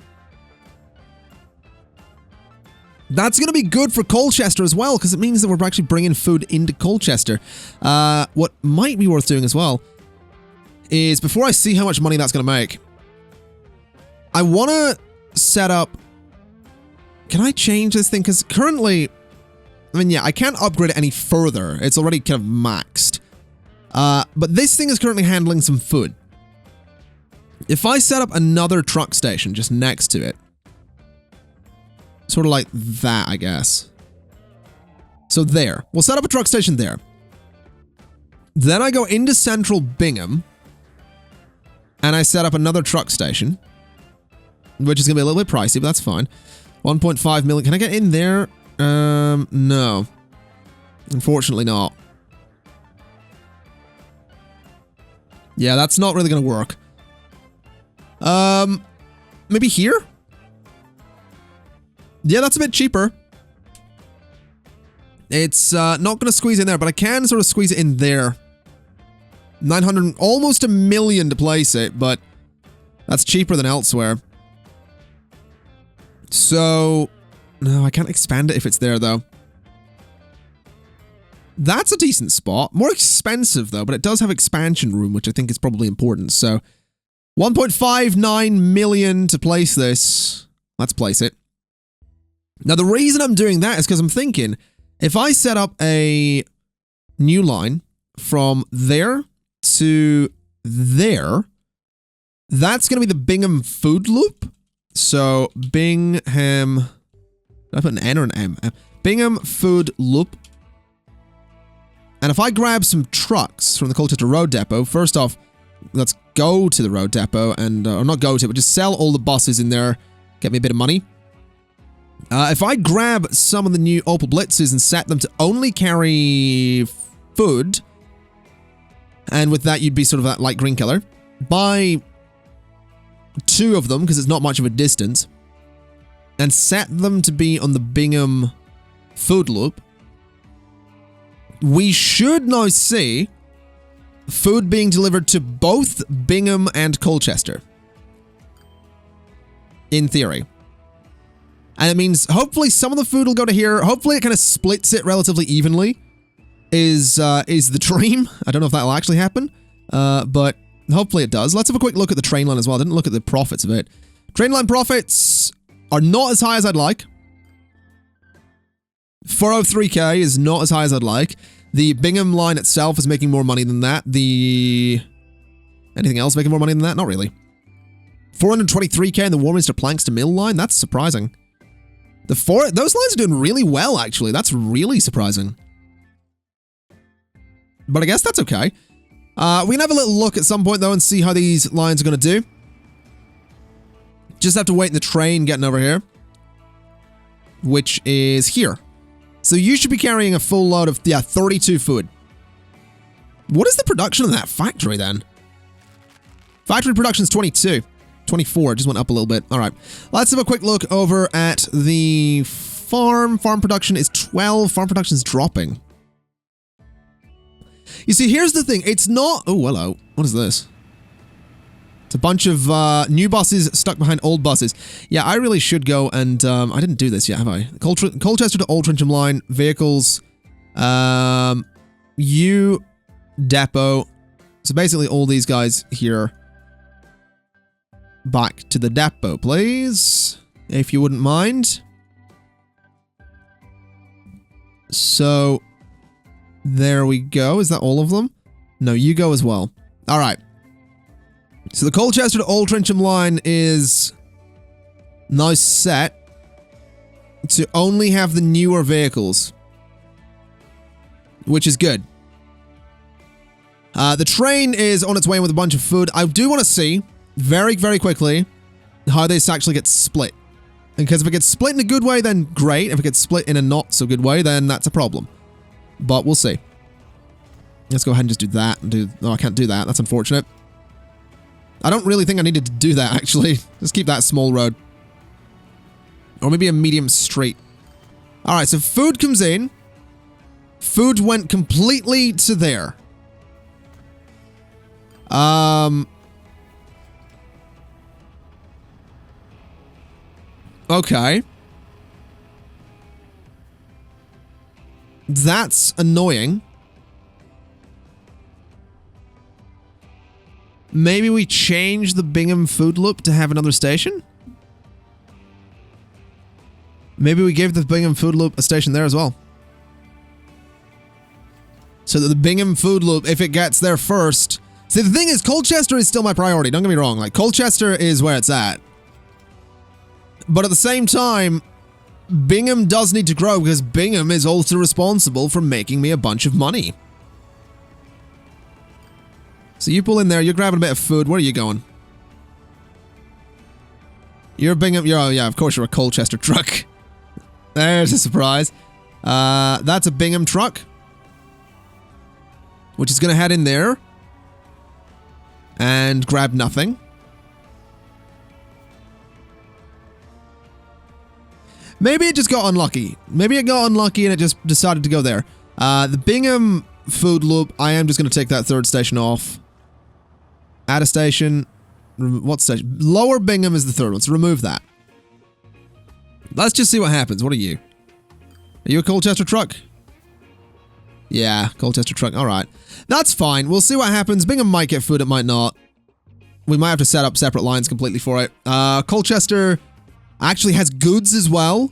That's going to be good for Colchester as well, because it means that we're actually bringing food into Colchester. What might be worth doing as well is, before I see how much money that's going to make, I want to set up... Can I change this thing? Because currently... I mean, yeah, I can't upgrade it any further. It's already kind of maxed. But this thing is currently handling some food. If I set up another truck station just next to it, sort of like that, I guess. So there. We'll set up a truck station there. Then I go into central Bingham, and I set up another truck station, which is going to be a little bit pricey, but that's fine. 1.5 million. Can I get in there? No. Unfortunately not. Yeah, that's not really going to work. Maybe here? Yeah, that's a bit cheaper. It's not going to squeeze in there, but I can sort of squeeze it in there. 900, almost $1 million to place it, but that's cheaper than elsewhere. So, no, I can't expand it if it's there, though. That's a decent spot. More expensive, though, but it does have expansion room, which I think is probably important. So, 1.59 million to place this. Let's place it. Now, the reason I'm doing that is because I'm thinking, if I set up a new line from there to there, that's going to be the Bingham food loop. So, Bingham... Did I put an N or an M? Bingham food loop. And if I grab some trucks from the Colchester Road Depot, first off, let's go to the road depot and, or not go to, but just sell all the buses in there, get me a bit of money. If I grab some of the new Opel Blitzes and set them to only carry food, and with that you'd be sort of that light green color, buy 2 of them, because it's not much of a distance, and set them to be on the Bingham food loop, we should now see food being delivered to both Bingham and Colchester. In theory. And it means hopefully some of the food will go to here. Hopefully it kind of splits it relatively evenly. Is the dream. I don't know if that will actually happen. But hopefully it does. Let's have a quick look at the train line as well. I didn't look at the profits of it. Train line profits are not as high as I'd like. 403k is not as high as I'd like. The Bingham line itself is making more money than that. Anything else making more money than that? Not really. 423k in the Warminster Planks to Mill line? That's surprising. Those lines are doing really well, actually. That's really surprising. But I guess that's okay. We can have a little look at some point, though, and see how these lines are going to do. Just have to wait in the train getting over here. Which is here. So you should be carrying a full load of, 32 food. What is the production of that factory, then? Factory production is 22. 24, just went up a little bit. All right. Let's have a quick look over at the farm. Farm production is 12. Farm production is dropping. You see, here's the thing. It's not... Oh, hello. What is this? It's a bunch of new buses stuck behind old buses. Yeah, I really should go and... I didn't do this yet, have I? Colchester to Old Trencham line. Vehicles. U depot. So basically all these guys here. Back to the depot, please. If you wouldn't mind. So... There we go. Is that all of them? No, you go as well. All right. So the Colchester to Old Trencham line is now set to only have the newer vehicles, which is good. The train is on its way with a bunch of food. I do want to see very, very quickly how this actually gets split. Because if it gets split in a good way, then great. If it gets split in a not so good way, then that's a problem. But we'll see. Let's go ahead and just do that. No, I can't do that. That's unfortunate. I don't really think I needed to do that, actually. Just keep that small road. Or maybe a medium straight. Alright, so food comes in. Food went completely to there. Okay. That's annoying. Maybe we change the Bingham food loop to have another station? Maybe we gave the Bingham food loop a station there as well. So that the Bingham food loop, if it gets there first... See, the thing is, Colchester is still my priority, don't get me wrong. Like, Colchester is where it's at. But at the same time... Bingham does need to grow because Bingham is also responsible for making me a bunch of money. So you pull in there, you're grabbing a bit of food. Where are you going? You're Bingham. Oh yeah, of course you're a Colchester truck. There's a surprise. That's a Bingham truck. Which is going to head in there. And grab nothing. Maybe it just got unlucky. Maybe it got unlucky and it just decided to go there. The Bingham food loop, I am just going to take that third station off. Add a station. What station? Lower Bingham is the third one, so remove that. Let's just see what happens. What are you? Are you a Colchester truck? Yeah, Colchester truck. All right. That's fine. We'll see what happens. Bingham might get food, it might not. We might have to set up separate lines completely for it. Colchester... actually has goods as well.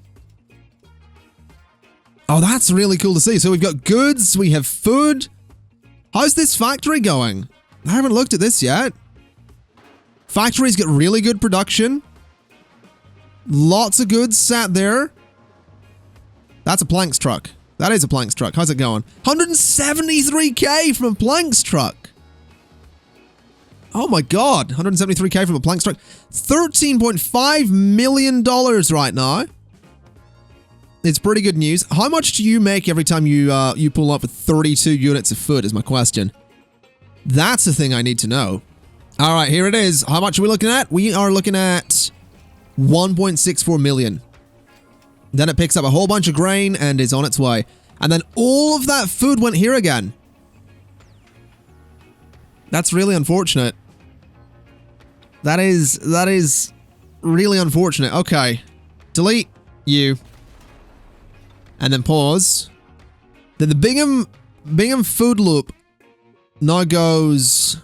Oh, that's really cool to see. So we've got goods, we have food. How's this factory going? I haven't looked at this yet. Factories get really good production. Lots of goods sat there. That's a Planks truck. That is a Planks truck. How's it going? 173k from a Planks truck. Oh my god, 173k from a Planks truck. $13.5 million right now. It's pretty good news. How much do you make every time you pull up with 32 units of food is my question. That's the thing I need to know. All right, here it is. How much are we looking at? We are looking at 1.64 million. Then it picks up a whole bunch of grain and is on its way. And then all of that food went here again. That's really unfortunate. That is really unfortunate. Okay. Delete you. And then pause. Then the Bingham food loop now goes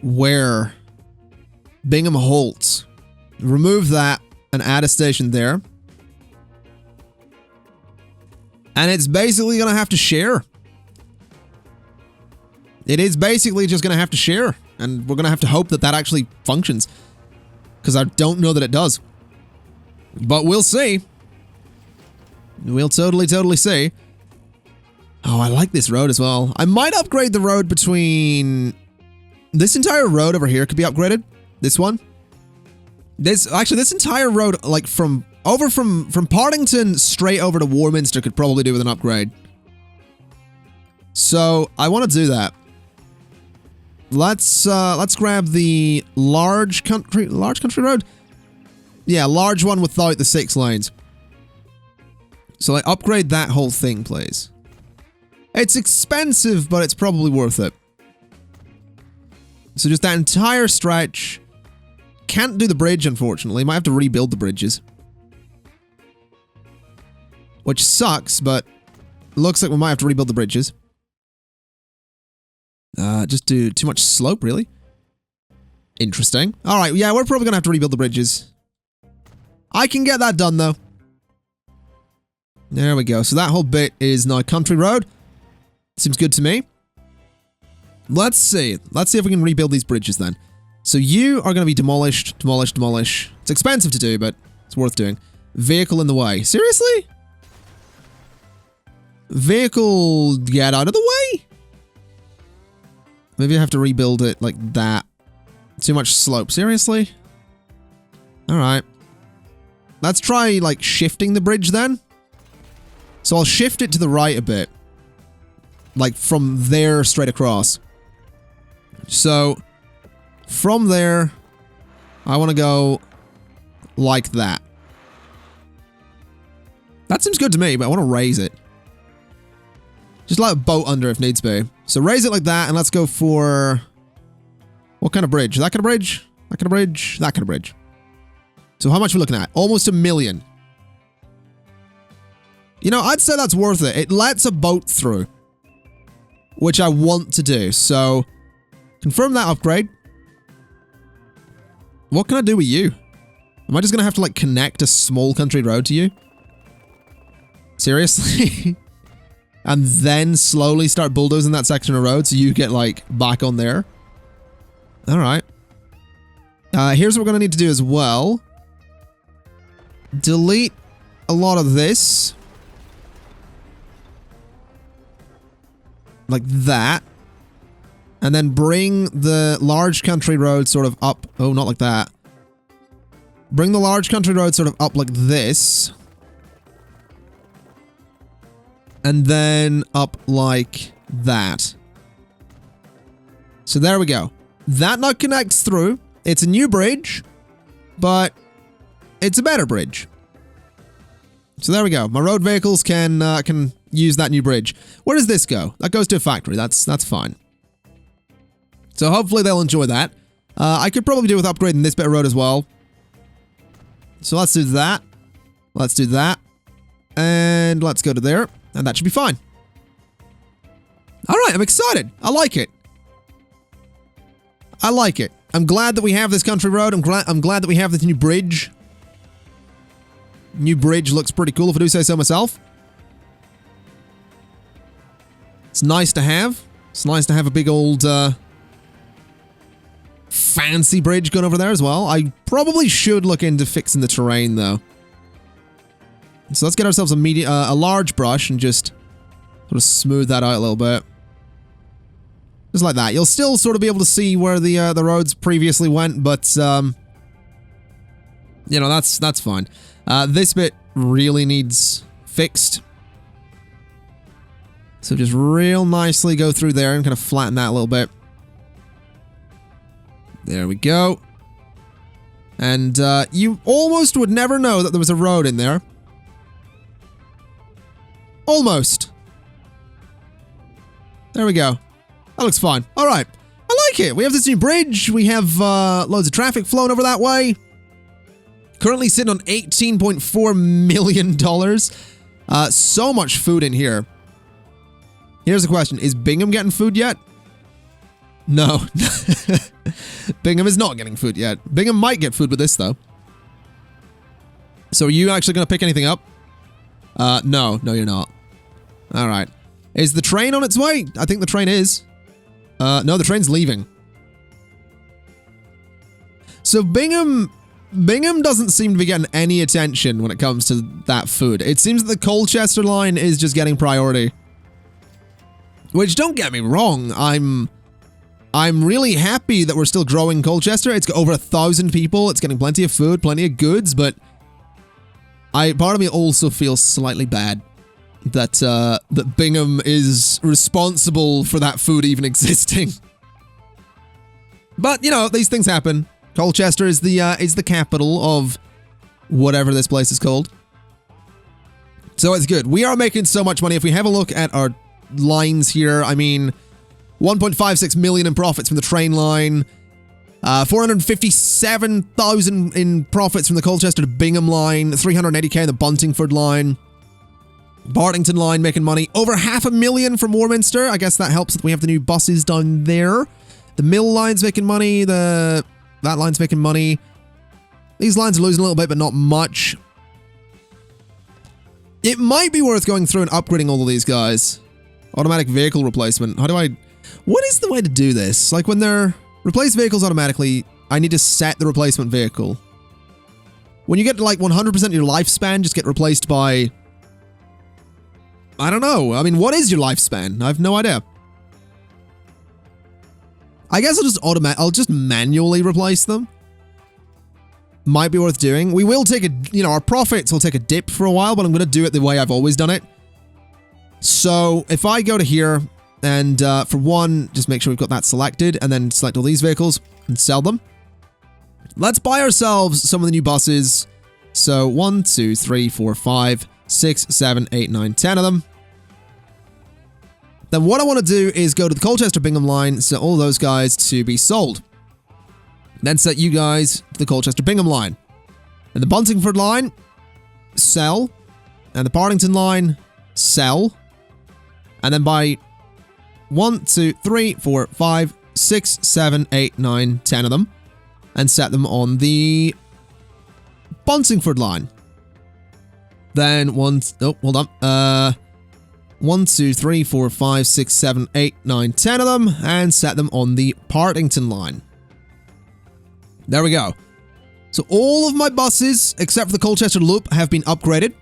where? Bingham Holt. Remove that and add a station there. And it's basically going to have to share. It is basically just going to have to share. And we're going to have to hope that that actually functions. Because I don't know that it does. But we'll see. We'll totally see. Oh, I like this road as well. I might upgrade the road between... This entire road over here could be upgraded. This one. This entire road, like from Partington straight over to Warminster could probably do with an upgrade. So I want to do that. Let's grab the large country road. Yeah, large one without the 6 lanes. So I upgrade that whole thing, please. It's expensive, but it's probably worth it. So just that entire stretch. Can't do the bridge, unfortunately. Might have to rebuild the bridges. Which sucks, but looks like we might have to rebuild the bridges. Just do too much slope, really. Interesting. Alright, yeah, we're probably gonna have to rebuild the bridges. I can get that done, though. There we go. So that whole bit is now country road. Seems good to me. Let's see. Let's see if we can rebuild these bridges then. So you are going to be demolished, demolish, demolish. It's expensive to do, but it's worth doing. Vehicle in the way. Seriously? Vehicle, get out of the way? Maybe I have to rebuild it like that. Too much slope. Seriously? Alright. Let's try, like, shifting the bridge then. So I'll shift it to the right a bit. Like, from there straight across. So, from there, I want to go like that. That seems good to me, but I want to raise it. Just let a boat under if needs be. So raise it like that, and let's go for... What kind of bridge? That kind of bridge? That kind of bridge? That kind of bridge. So how much are we looking at? Almost $1 million. You know, I'd say that's worth it. It lets a boat through. Which I want to do, so... Confirm that upgrade. What can I do with you? Am I just gonna have to, like, connect a small country road to you? Seriously? And then slowly start bulldozing that section of road so you get, like, back on there? Alright. Here's what we're gonna need to do as well. Delete a lot of this. Like that. And then bring the large country road sort of up. Oh, not like that. Bring the large country road sort of up like this. And then up like that. So there we go. That now connects through. It's a new bridge, but it's a better bridge. So there we go. My road vehicles can use that new bridge. Where does this go? That goes to a factory. That's fine. So hopefully they'll enjoy that. I could probably do with upgrading this bit of road as well. So let's do that. Let's do that. And let's go to there. And that should be fine. Alright, I'm excited. I like it. I like it. I'm glad that we have this country road. I'm glad that we have this new bridge. New bridge looks pretty cool if I do say so myself. It's nice to have. It's nice to have a big old fancy bridge going over there as well. I probably should look into fixing the terrain though. So let's get ourselves a large brush and just sort of smooth that out a little bit. Just like that. You'll still sort of be able to see where the roads previously went, but you know, that's fine. This bit really needs fixed. So just real nicely go through there and kind of flatten that a little bit. There we go. And you almost would never know that there was a road in there. Almost. There we go. That looks fine. All right. I like it. We have this new bridge. We have loads of traffic flowing over that way. Currently sitting on $18.4 million. So much food in here. Here's the question. Is Bingham getting food yet? No. Bingham is not getting food yet. Bingham might get food with this, though. So are you actually going to pick anything up? No. No, you're not. All right. Is the train on its way? I think the train is. No, the train's leaving. So Bingham doesn't seem to be getting any attention when it comes to that food. It seems that the Colchester line is just getting priority. Which, don't get me wrong, I'm really happy that we're still growing Colchester. It's got over 1,000 people. It's getting plenty of food, plenty of goods, but part of me also feels slightly bad that that Bingham is responsible for that food even existing. But, you know, these things happen. Colchester is the capital of whatever this place is called. So it's good. We are making so much money. If we have a look at our lines here, I mean, 1.56 million in profits from the train line, 457,000 in profits from the Colchester to Bingham line, 380k in the Buntingford line, Bartington line making money, over 500,000 from Warminster. I guess that helps that we have the new buses down there. The Mill line's making money, that line's making money. These lines are losing a little bit, but not much. It might be worth going through and upgrading all of these guys. Automatic vehicle replacement. What is the way to do this? Like, when they're replace vehicles automatically, I need to set the replacement vehicle. When you get to like 100% of your lifespan, just get replaced by, I don't know. I mean, what is your lifespan? I have no idea. I guess I'll just manually replace them. Might be worth doing. We will take our profits will take a dip for a while, but I'm going to do it the way I've always done it. So if I go to here and for one, just make sure we've got that selected and then select all these vehicles and sell them. Let's buy ourselves some of the new buses. So 1, 2, 3, 4, 5, 6, 7, 8, 9, 10 of them. Then what I want to do is go to the Colchester Bingham line, set all those guys to be sold. Then set you guys to the Colchester Bingham line. And the Buntingford line, sell. And the Partington line, sell. And then buy 1, 2, 3, 4, 5, 6, 7, 8, 9, 10 of them. And set them on the Buntingford line. Then 1, 2, 3, 4, 5, 6, 7, 8, 9, 10 of them. And set them on the Partington line. There we go. So all of my buses, except for the Colchester Loop, have been upgraded.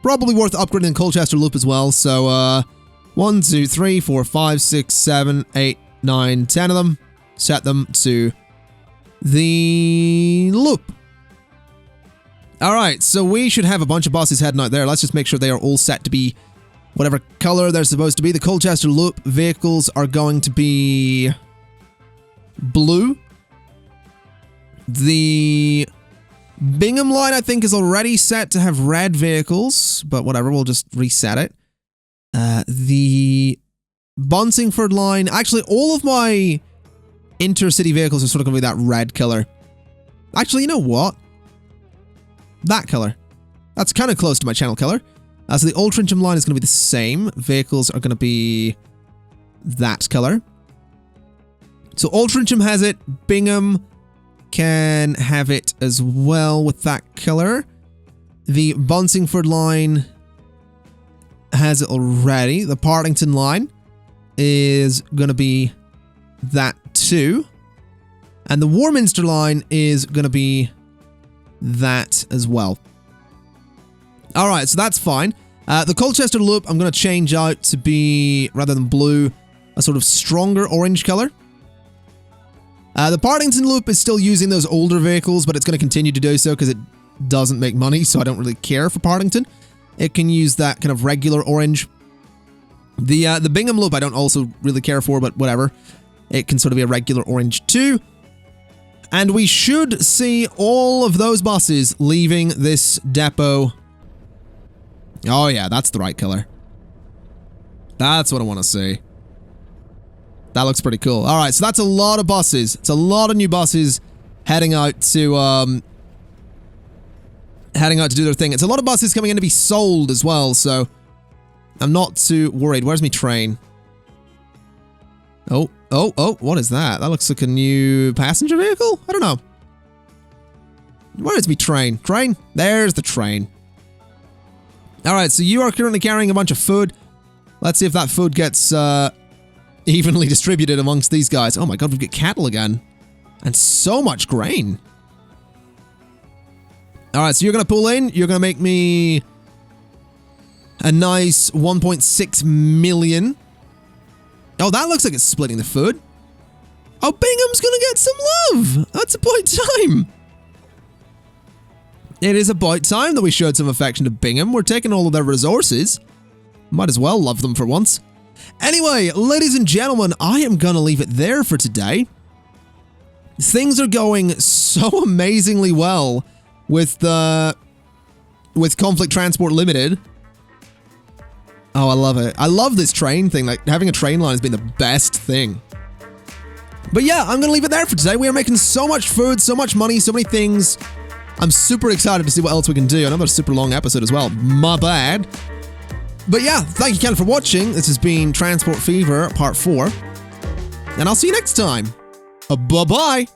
Probably worth upgrading the Colchester Loop as well. So, 1, 2, 3, 4, 5, 6, 7, 8, 9, 10 of them. Set them to the Loop. Alright, so we should have a bunch of buses heading out there. Let's just make sure they are all set to be whatever color they're supposed to be. The Colchester Loop vehicles are going to be blue. The Bingham line, I think, is already set to have red vehicles, but whatever, we'll just reset it. The Buntingford line, actually, all of my intercity vehicles are sort of going to be that red color. Actually, you know what? That color. That's kind of close to my channel color. So the Old Trincham line is going to be the same. Vehicles are going to be that color. So Old Trincham has it. Bingham can have it as well with that color. The Buntingford line has it already. The Partington line is going to be that too. And the Warminster line is going to be that as well. Alright, so that's fine. The Colchester Loop I'm going to change out to be, rather than blue, a sort of stronger orange color. The Partington Loop is still using those older vehicles, but it's going to continue to do so because it doesn't make money, so I don't really care for Partington. It can use that kind of regular orange. The Bingham Loop I don't also really care for, but whatever. It can sort of be a regular orange too. And we should see all of those buses leaving this depot. Oh yeah, that's the right color. That's what I want to see. That looks pretty cool. Alright, so that's a lot of buses. It's a lot of new buses heading out to do their thing. It's a lot of buses coming in to be sold as well, so I'm not too worried. Where's my train? Oh, what is that? That looks like a new passenger vehicle? I don't know. Where is my train? Train? There's the train. Alright, so you are currently carrying a bunch of food. Let's see if that food gets evenly distributed amongst these guys. Oh my god, we've got cattle again. And so much grain. Alright, so you're going to pull in. You're going to make me A nice 1.6 million. Oh, that looks like it's splitting the food. Oh, Bingham's gonna get some love. That's about time. It is about time that we showed some affection to Bingham. We're taking all of their resources. Might as well love them for once. Anyway, ladies and gentlemen, I am gonna leave it there for today. Things are going so amazingly well with Conflict Transport Limited. Oh, I love it. I love this train thing. Like, having a train line has been the best thing. But yeah, I'm gonna leave it there for today. We are making so much food, so much money, so many things. I'm super excited to see what else we can do. Another super long episode as well. My bad. But yeah, thank you, Ken, for watching. This has been Transport Fever Part 4. And I'll see you next time. Bye-bye.